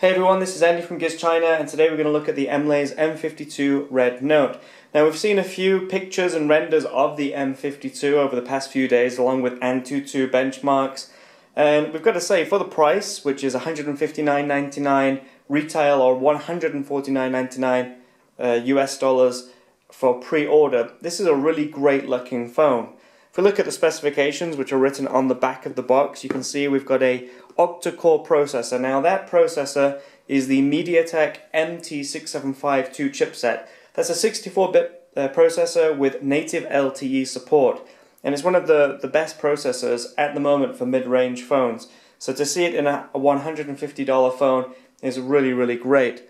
Hey everyone, this is Andy from Gizchina, and today we're going to look at the Mlais M52 Red Note. Now we've seen a few pictures and renders of the M52 over the past few days along with Antutu benchmarks, and we've got to say, for the price, which is $159.99 retail or $149.99 US dollars for pre-order, this is a really great looking phone. If we look at the specifications, which are written on the back of the box, you can see we've got a octa-core processor. Now that processor is the MediaTek MT6752 chipset. That's a 64-bit processor with native LTE support, and it's one of the best processors at the moment for mid-range phones. So to see it in a $150 phone is really great.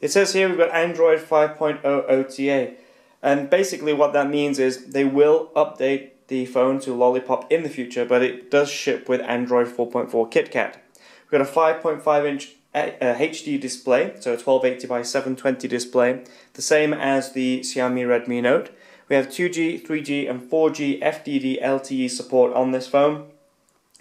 It says here we've got Android 5.0 OTA, and basically what that means is they will update the phone to Lollipop in the future, but it does ship with Android 4.4 KitKat. We've got a 5.5-inch HD display, so a 1280 by 720 display, the same as the Xiaomi Redmi Note. We have 2G, 3G and 4G FDD LTE support on this phone,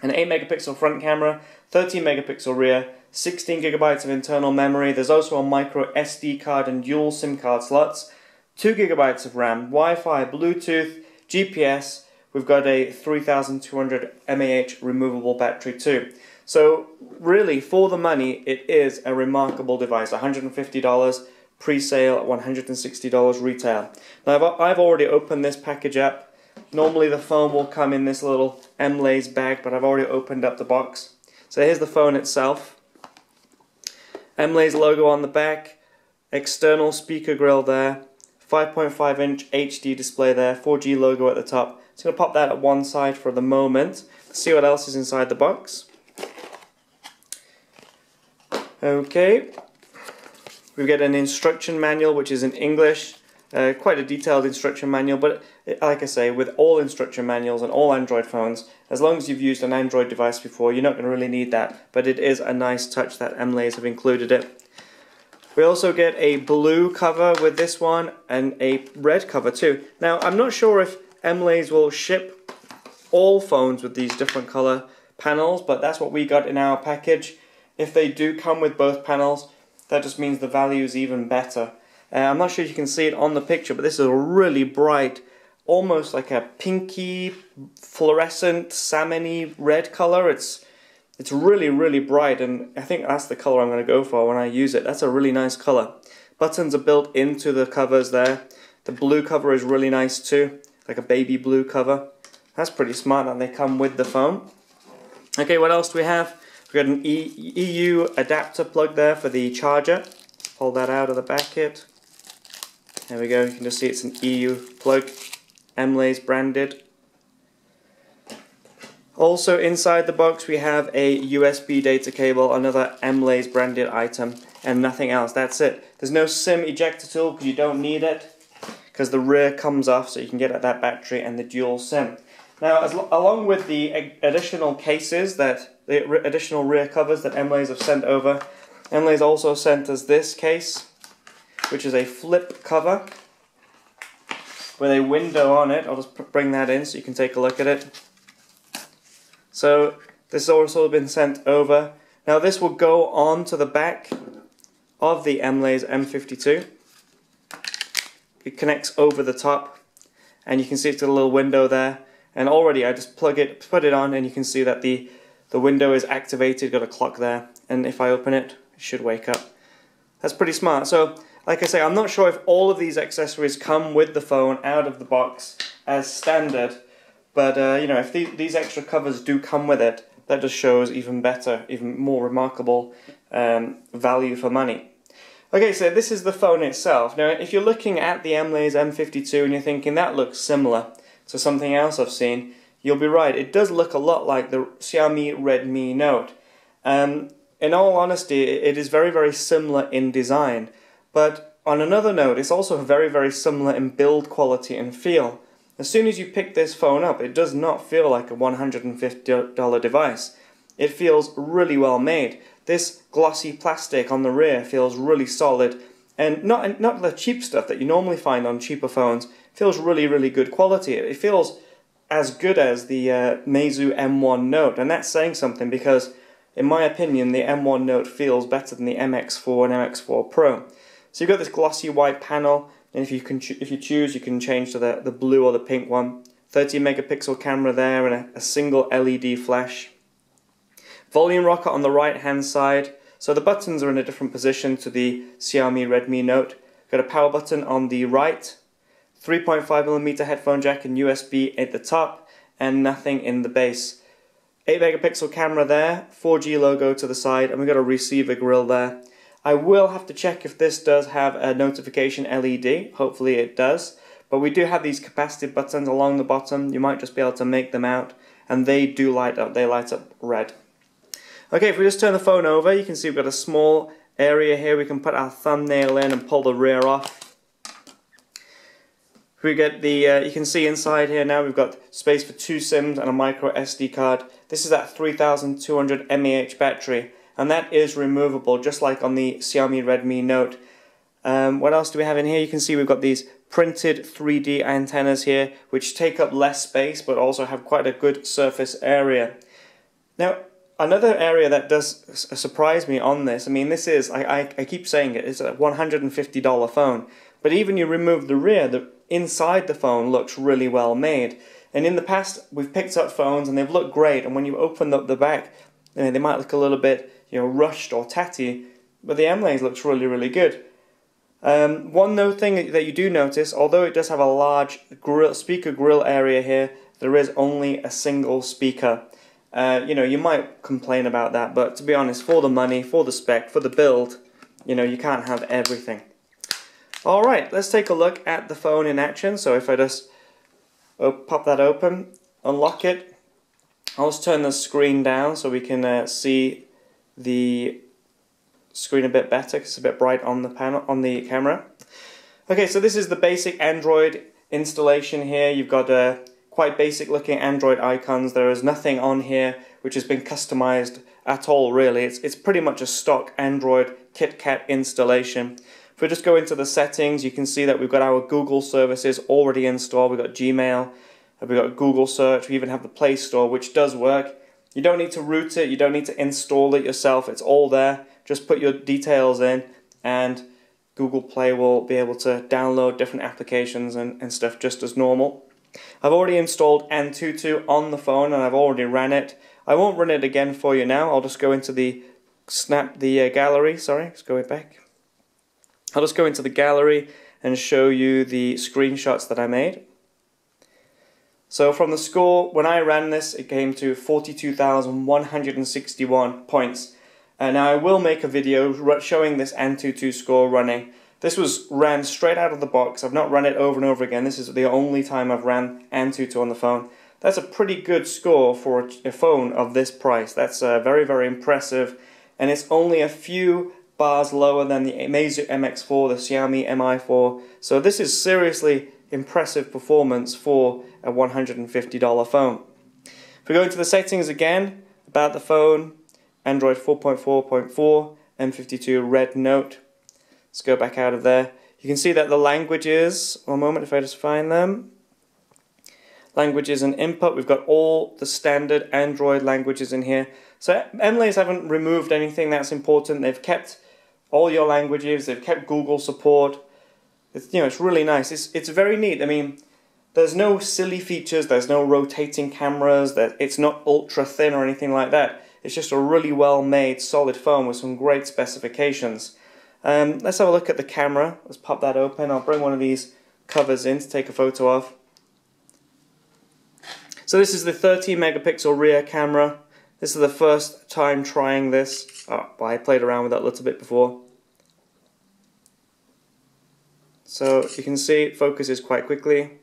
an 8-megapixel front camera, 13-megapixel rear, 16 gigabytes of internal memory. There's also a micro SD card and dual SIM card slots, 2 gigabytes of RAM, Wi-Fi, Bluetooth, GPS. We've got a 3200 mAh removable battery too. So really, for the money, it is a remarkable device. $150 pre-sale, $160 retail. Now I've already opened this package up. Normally the phone will come in this little Mlais bag, but I've already opened up the box. So here's the phone itself. Mlais logo on the back, external speaker grill there, 5.5-inch HD display there, 4G logo at the top. Just going to pop that at one side for the moment. Let's see what else is inside the box. Okay, we get an instruction manual which is in English, quite a detailed instruction manual, but like I say, with all instruction manuals and all Android phones, as long as you've used an Android device before, you're not going to really need that, but it is a nice touch that Mlais have included it. We also get a blue cover with this one and a red cover too. Now I'm not sure if Mlais will ship all phones with these different color panels, but that's what we got in our package. If they do come with both panels, that just means the value is even better. I'm not sure if you can see it on the picture, but this is a really bright, almost like a pinky, fluorescent, salmon-y red color. It's really bright, and I think that's the color I'm going to go for when I use it. That's a really nice color. Buttons are built into the covers there. The blue cover is really nice too, like a baby blue cover. That's pretty smart that they come with the phone. Okay, what else do we have? We've got an EU adapter plug there for the charger. Pull that out of the back kit. There we go, you can just see it's an EU plug, Mlais branded. Also inside the box we have a USB data cable, another Mlais branded item, and nothing else. That's it. There's no SIM ejector tool because you don't need it, because the rear comes off so you can get at that battery and the dual SIM. Now, along with the additional cases, the additional rear covers that Mlais have sent over, Mlais also sent us this case, which is a flip cover with a window on it. I'll just bring that in so you can take a look at it. So this has also been sent over. Now this will go on to the back of the Mlais M52. It connects over the top, and you can see it's got a little window there. And already I just put it on, and you can see that the window is activated, got a clock there, and if I open it, it should wake up. That's pretty smart. So, like I say, I'm not sure if all of these accessories come with the phone out of the box as standard, but you know, if these extra covers do come with it, that just shows even better, even more remarkable value for money. Okay, so this is the phone itself. Now, if you're looking at the Mlais M52 and you're thinking that looks similar to something else I've seen, you'll be right. It does look a lot like the Xiaomi Redmi Note. In all honesty, it is very similar in design, but on another note, it's also very similar in build quality and feel. As soon as you pick this phone up, it does not feel like a $150 device. It feels really well made. This glossy plastic on the rear feels really solid, and not the cheap stuff that you normally find on cheaper phones. It feels really good quality. It feels as good as the Meizu M1 Note, and that's saying something because in my opinion, the M1 Note feels better than the MX4 and MX4 Pro. So you've got this glossy white panel, and if you choose, you can change to the blue or the pink one. 30 megapixel camera there and a single LED flash. Volume rocker on the right hand side, so the buttons are in a different position to the Xiaomi Redmi Note. Got a power button on the right, 3.5mm headphone jack and USB at the top, and nothing in the base. 8 megapixel camera there, 4G logo to the side, and we've got a receiver grill there. I will have to check if this does have a notification LED, hopefully it does. But we do have these capacitive buttons along the bottom, you might just be able to make them out, and they do light up, they light up red. Okay, if we just turn the phone over, you can see we've got a small area here, we can put our thumbnail in and pull the rear off. We get the, you can see inside here now we've got space for 2 SIMs and a micro SD card. This is that 3200 mAh battery, and that is removable, just like on the Xiaomi Redmi Note. What else do we have in here? You can see we've got these printed 3D antennas here, which take up less space, but also have quite a good surface area. Now, another area that does surprise me on this, I mean, this is, I keep saying it, it's a $150 phone, but even you remove the rear, the inside the phone looks really well made. And in the past, we've picked up phones and they've looked great, and when you open up the back, you know, they might look a little bit, rushed or tatty, but the Mlais looks really, really good. One thing that you do notice, although it does have a large speaker grill area here, there is only a single speaker. You might complain about that, but to be honest, for the money, for the spec, for the build, you can't have everything. Alright, let's take a look at the phone in action. So if I just pop that open, unlock it, I'll just turn the screen down so we can see the screen a bit better, because it's a bit bright on the panel, on the camera. Okay, so this is the basic Android installation here. You've got quite basic looking Android icons. There is nothing on here which has been customized at all, really. It's pretty much a stock Android KitKat installation. If we just go into the settings, you can see that we've got our Google services already installed. We've got Gmail, we've got Google Search, we even have the Play Store, which does work. You don't need to root it, you don't need to install it yourself, it's all there. Just put your details in and Google Play will be able to download different applications and stuff just as normal. I've already installed Antutu on the phone and I've already ran it. I won't run it again for you now, I'll just go into the gallery, let's go back. I'll just go into the gallery and show you the screenshots that I made. So from the score, when I ran this, it came to 42,161 points. Now I will make a video showing this Antutu score running. This was ran straight out of the box. I've not run it over and over again. This is the only time I've ran Antutu on the phone. That's a pretty good score for a phone of this price. That's very, very impressive. And it's only a few bars lower than the Meizu MX4, the Xiaomi Mi4. So this is seriously impressive performance for a $150 phone. If we go into the settings again, about the phone, Android 4.4.4, M52 Red Note. Let's go back out of there. You can see that the languages, one moment if I just find them. Languages and input, we've got all the standard Android languages in here. So Mlais haven't removed anything that's important. They've kept all your languages, they've kept Google support. It's really nice. It's very neat. I mean, there's no silly features, there's no rotating cameras, it's not ultra thin or anything like that. It's just a really well made solid phone with some great specifications. Let's have a look at the camera. Let's pop that open. I'll bring one of these covers in to take a photo of. So this is the 13 megapixel rear camera. This is the first time trying this. I played around with that a little bit before. So you can see it focuses quite quickly.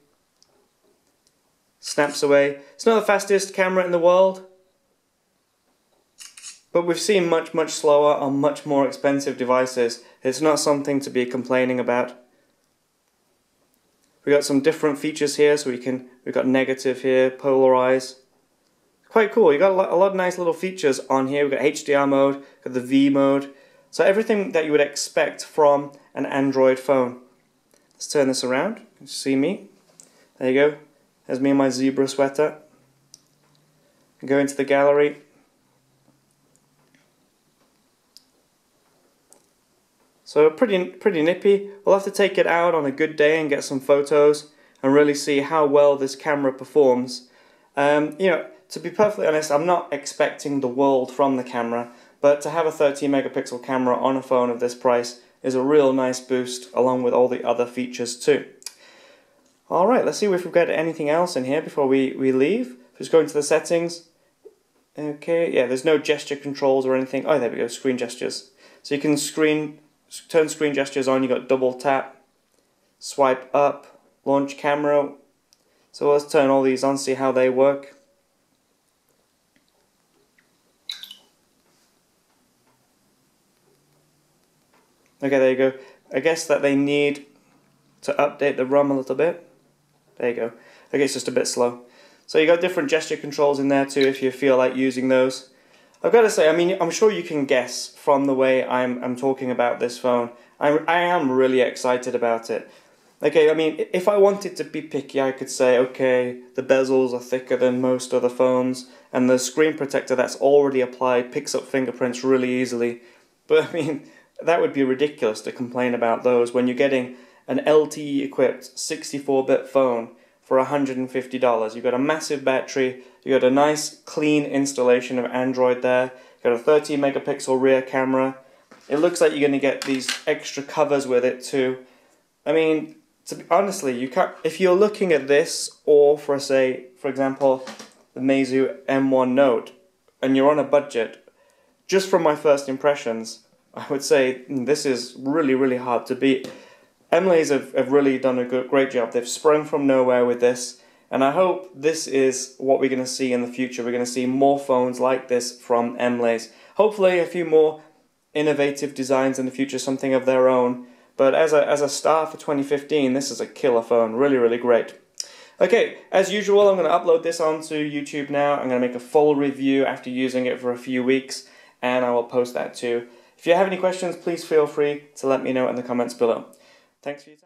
Snaps away. It's not the fastest camera in the world, but we've seen much, much slower on much more expensive devices. It's not something to be complaining about. We've got some different features here, so we've got negative here, polarize. Quite cool. You've got a lot of nice little features on here. We've got HDR mode, got the V mode. So everything that you would expect from an Android phone. Let's turn this around. You can see me. There you go. There's me in my zebra sweater. Go into the gallery. So pretty nippy. We'll have to take it out on a good day and get some photos and really see how well this camera performs. You know, to be perfectly honest, I'm not expecting the world from the camera, but to have a 13 megapixel camera on a phone of this price is a real nice boost, along with all the other features too. Alright, let's see if we've got anything else in here before we leave. Just go into the settings. Okay, yeah, there's no gesture controls or anything. Oh, there we go, screen gestures. So you can turn screen gestures on. You got double tap, swipe up, launch camera. So let's turn all these on, see how they work. Okay, there you go. I guess that they need to update the ROM a little bit. There you go. Okay, it's just a bit slow. So you got different gesture controls in there too if you feel like using those. I've got to say, I mean, I'm sure you can guess from the way I'm talking about this phone. I am really excited about it. Okay, I mean, if I wanted to be picky, I could say, okay, the bezels are thicker than most other phones, and the screen protector that's already applied picks up fingerprints really easily. But I mean, that would be ridiculous to complain about those when you're getting an LTE-equipped 64-bit phone for $150. You've got a massive battery, you've got a nice clean installation of Android there, you've got a 13 megapixel rear camera. It looks like you're going to get these extra covers with it too. I mean, honestly, you can't, if you're looking at this, or for example, the Mlais M1 Note, and you're on a budget, just from my first impressions, I would say this is really hard to beat. Mlais have really done a great job. They've sprung from nowhere with this, and I hope this is what we're going to see in the future. We're going to see more phones like this from Mlais. Hopefully a few more innovative designs in the future, something of their own. But as a start for 2015, this is a killer phone. Really great. Okay, as usual, I'm going to upload this onto YouTube now. I'm going to make a full review after using it for a few weeks, and I will post that too. If you have any questions, please feel free to let me know in the comments below. Thanks for your time.